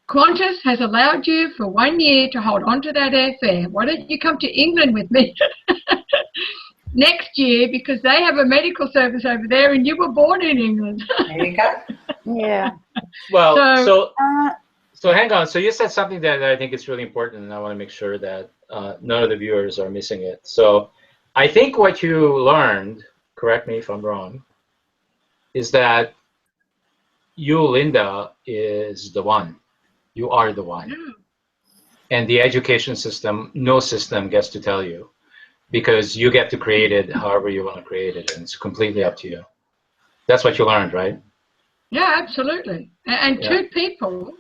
Qantas has allowed you for 1 year to hold on to that airfare. Why don't you come to England with me next year, because they have a medical service over there and you were born in England. There you go. Yeah. Well, so hang on. So you said something that I think is really important, and I want to make sure that none of the viewers are missing it. So I think what you learned, correct me if I'm wrong, is that you, Linda, is the one. You are the one. Yeah. And the education system, no system gets to tell you, because you get to create it however you want to create it, and it's completely up to you. That's what you learned, right? Yeah, absolutely. And Yeah. 2 people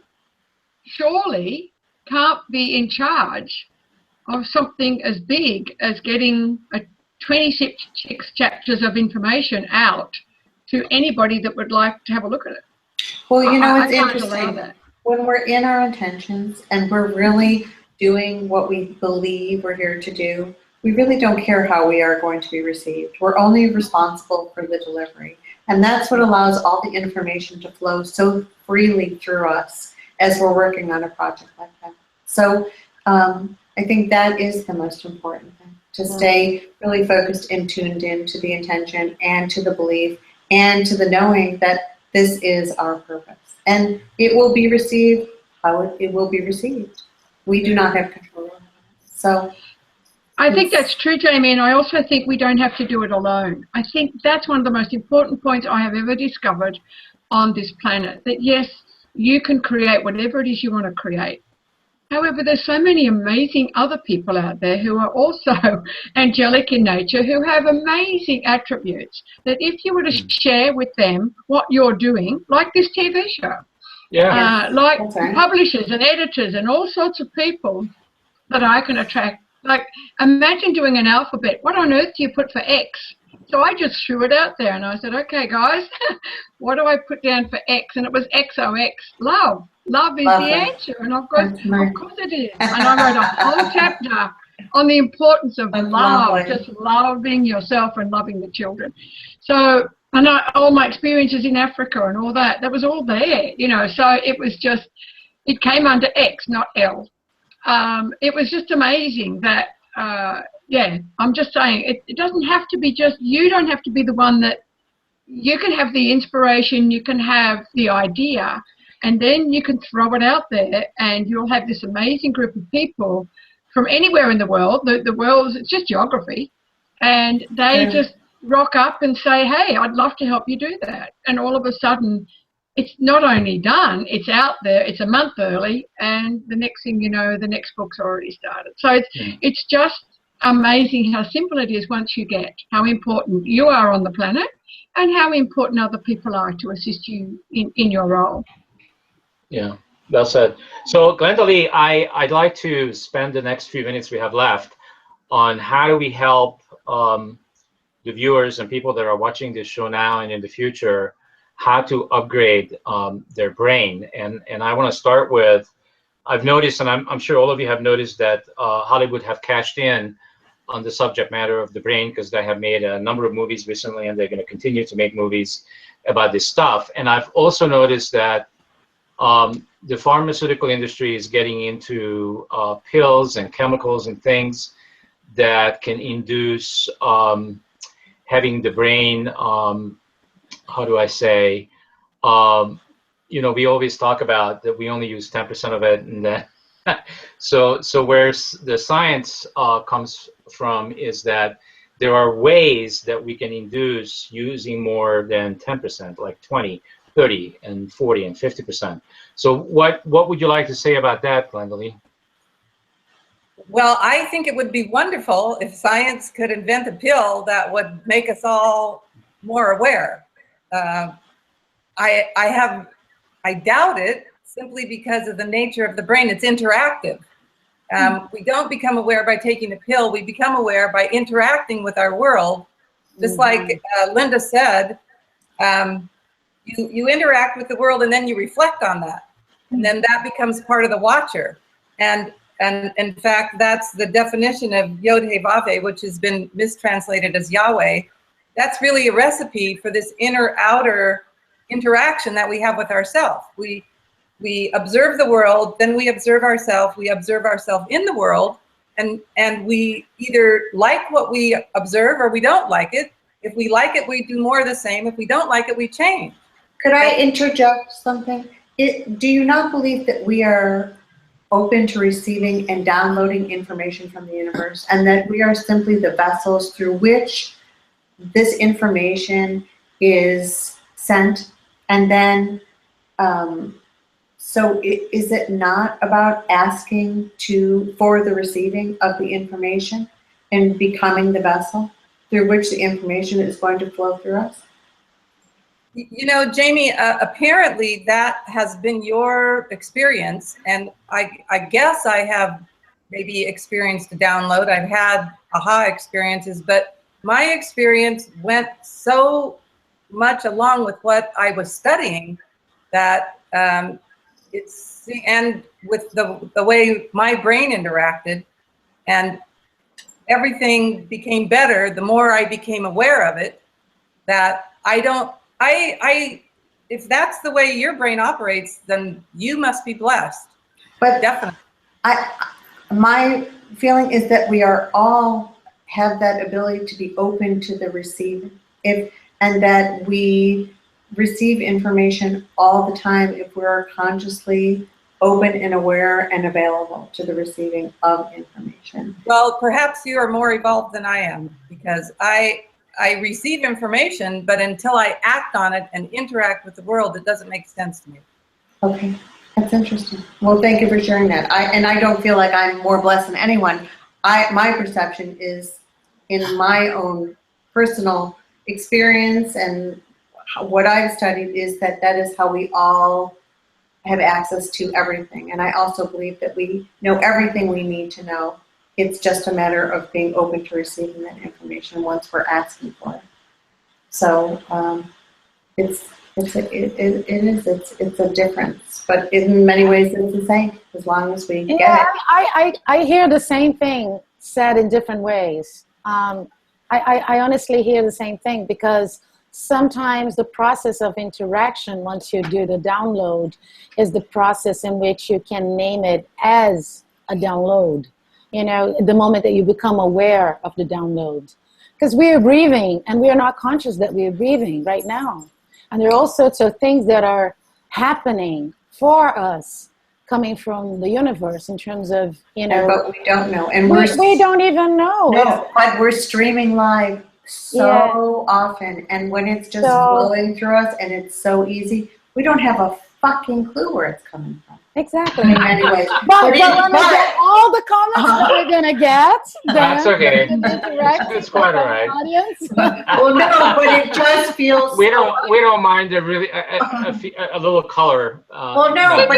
surely can't be in charge of something as big as getting 26 chapters of information out to anybody that would like to have a look at it. Well, I it's can't allow interesting. that. When we're in our intentions and we're really doing what we believe we're here to do, we really don't care how we are going to be received. We're only responsible for the delivery. And that's what allows all the information to flow so freely through us as we're working on a project like that. So I think that is the most important thing, to stay really focused and tuned in to the intention and to the belief and to the knowing that this is our purpose. And it will be received how it will be received. We do not have control over it. So I think that's true, Jamie, and I also think we don't have to do it alone. I think that's one of the most important points I have ever discovered on this planet, that yes, you can create whatever it is you want to create. However, there's so many amazing other people out there who are also angelic in nature, who have amazing attributes, that if you were to share with them what you're doing, like this TV show, like publishers and editors and all sorts of people that I can attract. Like, imagine doing an alphabet. What on earth do you put for X? So I just threw it out there and I said, okay, guys, what do I put down for X? And it was XOX, love. Love is the answer. And I've got, of course it is. And I wrote a whole chapter on the importance of love, just loving yourself and loving the children. So, and all my experiences in Africa and all that, that was all there, so it was just, it came under X, not L. It was just amazing that, I'm just saying, it doesn't have to be just, you don't have to be the one that, you can have the inspiration, you can have the idea, and then you can throw it out there and you'll have this amazing group of people from anywhere in the world. The world, it's just geography, and they just rock up and say, hey, I'd love to help you do that. And all of a sudden, it's not only done, it's out there, it's a month early, and the next thing you know, the next book's already started. So it's just amazing how simple it is once you get how important you are on the planet and how important other people are to assist you in your role. Yeah, well said. So Glynda-Lee, I'd like to spend the next few minutes we have left on how do we help the viewers and people that are watching this show now and in the future, how to upgrade their brain. And I want to start with, I've noticed, and I'm sure all of you have noticed, that Hollywood have cashed in on the subject matter of the brain, because they have made a number of movies recently, and they're going to continue to make movies about this stuff. And I've also noticed that the pharmaceutical industry is getting into pills and chemicals and things that can induce having the brain, how do I say, you know, we always talk about that we only use 10% of it, and then so where the science comes from is that there are ways that we can induce using more than 10%, like 20, 30, and 40, and 50%. So what would you like to say about that, Glynda-Lee? Well, I think it would be wonderful if science could invent a pill that would make us all more aware. I doubt it, simply because of the nature of the brain. It's interactive. We don't become aware by taking a pill. We become aware by interacting with our world. Just like Linda said, you interact with the world and then you reflect on that. And then that becomes part of the watcher. And in fact, that's the definition of Yod-Heh-Vav-Heh, which has been mistranslated as Yahweh. That's really a recipe for this inner-outer interaction that we have with ourselves. We observe the world, then we observe ourselves in the world, and we either like what we observe or we don't like it. If we like it, we do more of the same. If we don't like it, we change. Could I interject something? Do you not believe that we are open to receiving and downloading information from the universe, and that we are simply the vessels through which this information is sent? And then, so is it not about asking for the receiving of the information and becoming the vessel through which the information is going to flow through us? You know, Jamie, apparently that has been your experience, and I guess I have maybe experienced a download. I've had aha experiences, but my experience went so much along with what I was studying that and with the way my brain interacted, and everything became better the more I became aware of it, that if that's the way your brain operates, then you must be blessed. But definitely. My feeling is that we are all have that ability to be open to the receiving, and that we receive information all the time if we're consciously open and aware and available to the receiving of information. Well, perhaps you are more evolved than I am, because I receive information, but until I act on it and interact with the world, it doesn't make sense to me. Okay, that's interesting. Well, thank you for sharing that. I don't feel like I'm more blessed than anyone. My perception is, in my own personal experience and what I've studied, is that is how we all have access to everything. And I also believe that we know everything we need to know. It's just a matter of being open to receiving that information once we're asking for it. So it's a difference, but in many ways it's the same, as long as we get it. I hear the same thing said in different ways. I honestly hear the same thing, because sometimes the process of interaction, once you do the download, is the process in which you can name it as a download. You know, the moment that you become aware of the download. Because we are breathing, and we are not conscious that we are breathing right now. And there are all sorts of things that are happening for us, coming from the universe, in terms of, you know. But we don't know. And we don't even know. No, but we're streaming live so often. And when it's just flowing through us and it's so easy, we don't have a fucking clue where it's coming from. Exactly. In many ways. But when we get all the comments that we're gonna get, then That's okay. It's quite all right. Audience. Well, no, but it just feels. We don't mind a really a little color. Well, no, but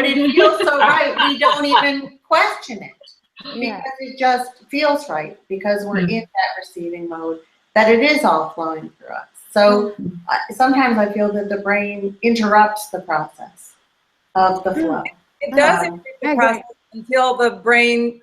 it feels so right. We don't even question it because it just feels right because we're in that receiving mode. That it is all flowing through us. So sometimes I feel that the brain interrupts the process of the flow. It does interrupt the process until the brain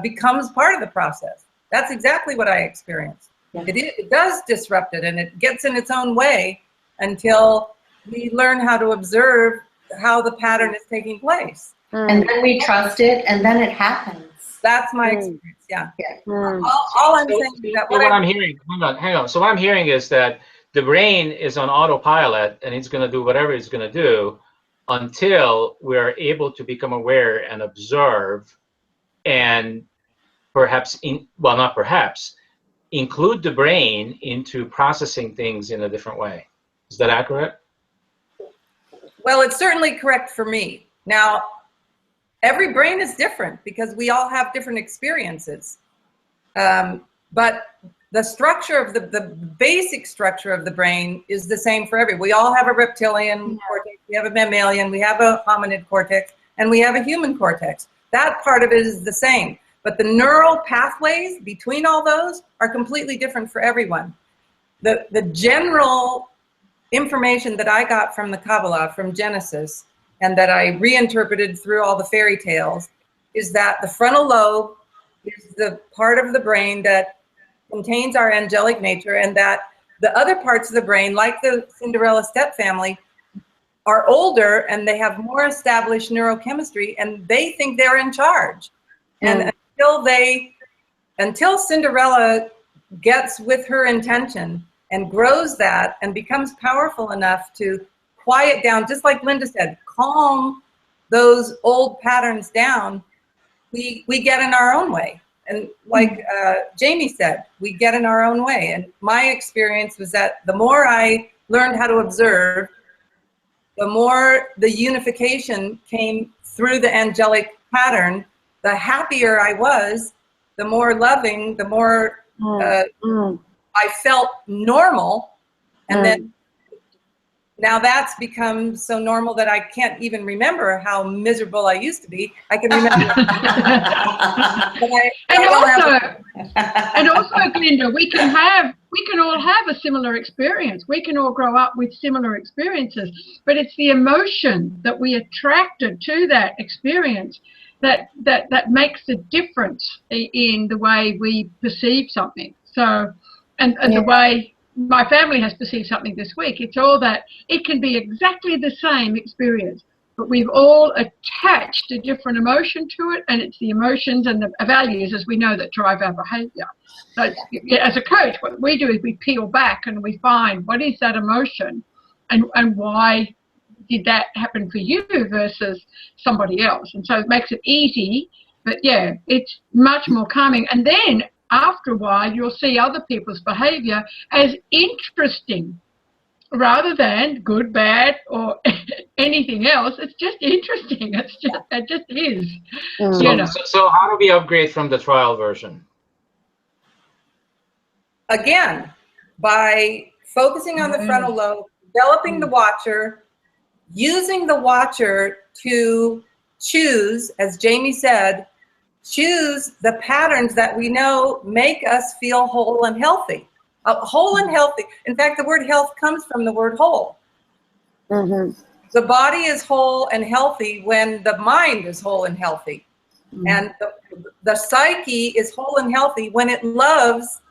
becomes part of the process. That's exactly what I experienced. Yeah. It does disrupt it, and it gets in its own way until we learn how to observe how the pattern is taking place. And then we trust it, and then it happens. That's my experience. Yeah. All I'm saying is that what I'm hearing. Hang on. So what I'm hearing is that the brain is on autopilot, and it's going to do whatever it's going to do until we're able to become aware and observe, and perhaps not perhaps, include the brain into processing things in a different way. Is that accurate? Well, it's certainly correct for me. Now, every brain is different because we all have different experiences. But the structure of the basic structure of the brain is the same for everyone. We all have a reptilian cortex, we have a mammalian, we have a hominid cortex, and we have a human cortex. That part of it is the same. But the neural pathways between all those are completely different for everyone. The general information that I got from the Kabbalah, from Genesis, and that I reinterpreted through all the fairy tales, is that the frontal lobe is the part of the brain that contains our angelic nature, and that the other parts of the brain, like the Cinderella step family, are older and they have more established neurochemistry, and they think they're in charge. And until Cinderella gets with her intention and grows that and becomes powerful enough to quiet down, just like Glynda said, calm those old patterns down, we get in our own way. And like Jamie said, we get in our own way. And my experience was that the more I learned how to observe, the more the unification came through the angelic pattern, the happier I was, the more loving, the more I felt normal. And then now that's become so normal that I can't even remember how miserable I used to be. I can remember. And also, Glynda, we can all have a similar experience. We can all grow up with similar experiences, but it's the emotion that we attracted to that experience that makes a difference in the way we perceive something. So, and the way my family has perceived something this week, it's all that it can be exactly the same experience, but we've all attached a different emotion to it, and it's the emotions and the values, as we know, that drive our behavior. So as a coach, what we do is we peel back and we find what is that emotion and why did that happen for you versus somebody else. And so it makes it easy, but yeah, it's much more calming. And then after a while, you'll see other people's behavior as interesting rather than good, bad, or anything else. It's just interesting. It just is. So how do we upgrade from the trial version? Again, by focusing on the frontal lobe, developing the watcher, using the watcher to choose, as Jamie said, choose the patterns that we know make us feel whole and healthy. Whole and healthy. In fact, the word health comes from the word whole. The body is whole and healthy when the mind is whole and healthy. And the psyche is whole and healthy when it loves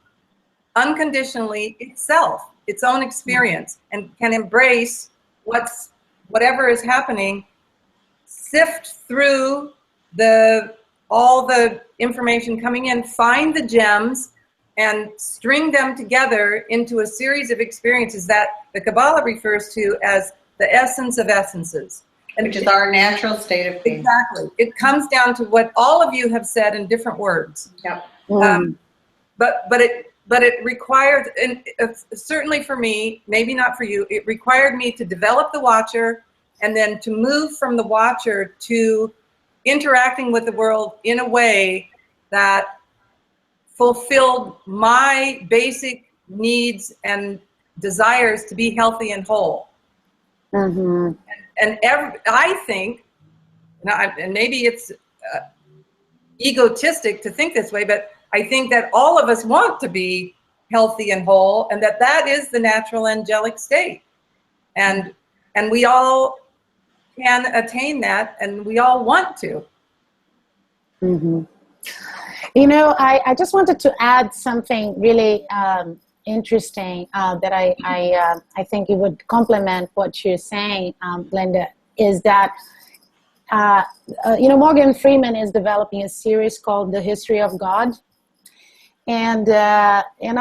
unconditionally itself, its own experience, and can embrace whatever is happening, sift through all the information coming in, find the gems, and string them together into a series of experiences that the Kabbalah refers to as the essence of essences. Which is our natural state of being. Exactly. It comes down to what all of you have said in different words. Yep. But but it required, and certainly for me, maybe not for you, it required me to develop the watcher and then to move from the watcher to interacting with the world in a way that fulfilled my basic needs and desires to be healthy and whole. Mm-hmm. And I think, and maybe it's egotistic to think this way, but I think that all of us want to be healthy and whole, and that is the natural angelic state. And we all can attain that, and we all want to. Mm-hmm. You know, I just wanted to add something really interesting that I think it would complement what you're saying, Glynda, is that you know, Morgan Freeman is developing a series called The History of God, and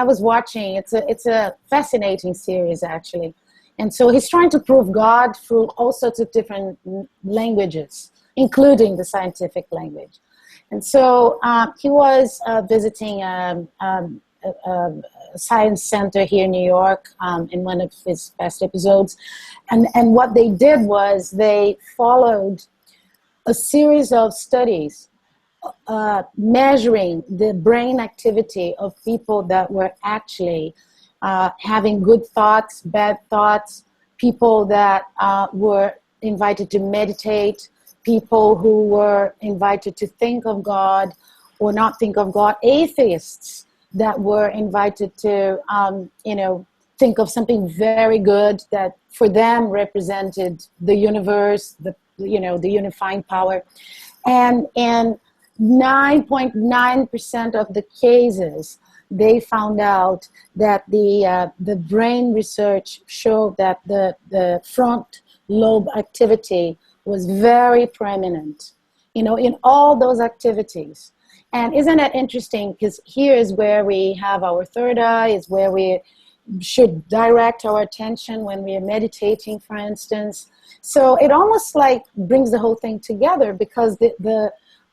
I was watching. It's a fascinating series, actually, and so he's trying to prove God through all sorts of different languages, including the scientific language. And so he was visiting a science center here in New York in one of his past episodes, and what they did was they followed a series of studies measuring the brain activity of people that were actually having good thoughts, bad thoughts, people that were invited to meditate, people who were invited to think of God or not think of God, atheists that were invited to, you know, think of something very good that for them represented the universe, the unifying power. And 9.9% of the cases, they found out that the brain research showed that the front lobe activity was very prominent, you know, in all those activities. And isn't that interesting? Because here is where we have our third eye, is where we should direct our attention when we are meditating, for instance. So it almost like brings the whole thing together, because the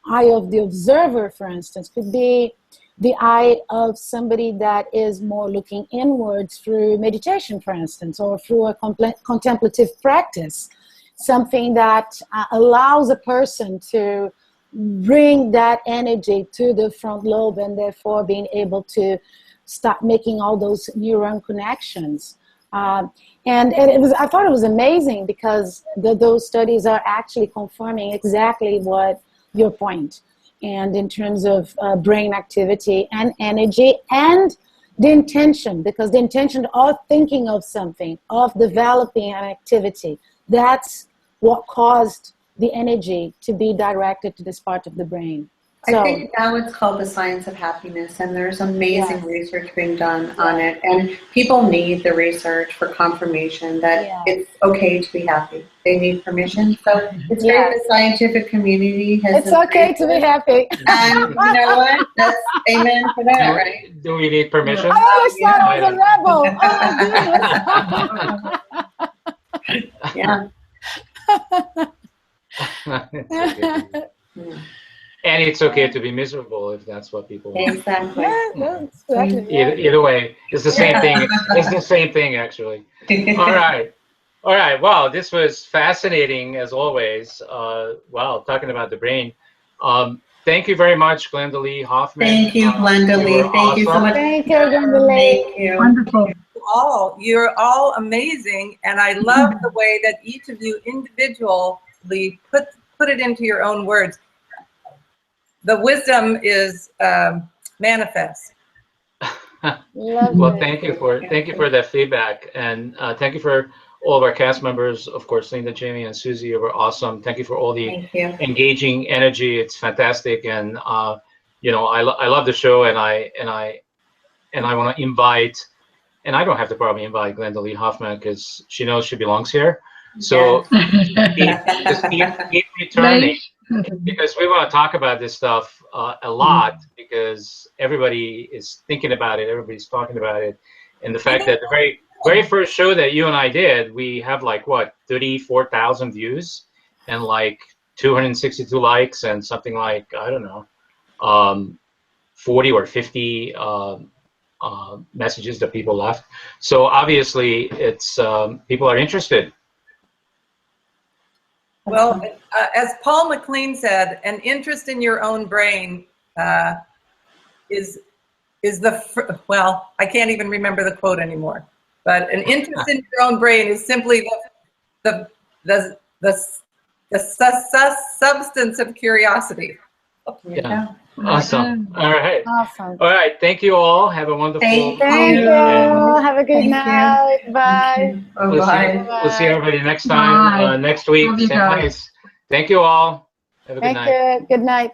eye of the observer, for instance, could be the eye of somebody that is more looking inwards through meditation, for instance, or through a contemplative practice, something that allows a person to bring that energy to the front lobe and therefore being able to start making all those neuron connections. And I thought it was amazing, because those studies are actually confirming exactly what your point. And in terms of brain activity and energy and the intention, because the intention of thinking of something, of developing an activity, that's what caused the energy to be directed to this part of the brain. So, I think now it's called the science of happiness, and there's amazing research being done on it. And people need the research for confirmation that it's okay to be happy. They need permission. So it's great the scientific community has. It's okay to be happy. And you know what? That's amen for that, right? Do we need permission? I always thought I was a rebel. Oh my goodness. And it's okay to be miserable if that's what people want. Exactly. Either way, it's the same thing. It's the same thing, actually. All right. Wow, this was fascinating as always. Wow, talking about the brain. Thank you very much, Glynda-Lee Hoffman. Thank you, Glynda-Lee. Thank you so much. Thank you, Glynda-Lee. Thank you. Wonderful. You're all amazing, and I love the way that each of you individually put it into your own words. The wisdom is manifest. Well, thank you for that feedback, and thank you for all of our cast members. Of course, Linda, Jamie, and Susie were awesome. Thank you for all the engaging energy. It's fantastic, and you know, I love the show, and I want to invite. And I don't have to probably invite Glynda-Lee Hoffman, because she knows she belongs here. So keep returning, because we want to talk about this stuff a lot, because everybody is thinking about it, everybody's talking about it, and the fact that the very first show that you and I did, we have like what, 34,000 views and like 262 likes and something like, I don't know, 40 or 50 messages that people left. So obviously, it's people are interested. Well, as Paul McLean said, an interest in your own brain is the, well, I can't even remember the quote anymore, but an interest in your own brain is simply the substance of curiosity. Yeah. Awesome. All right. Awesome. All right. Thank you all. Have a wonderful Thank Thank you. Have a good Thank night. you. Bye. We'll see everybody next time, Bye. next week, Love you same guys. place. Thank you all. Have a good Thank night. you. Good night.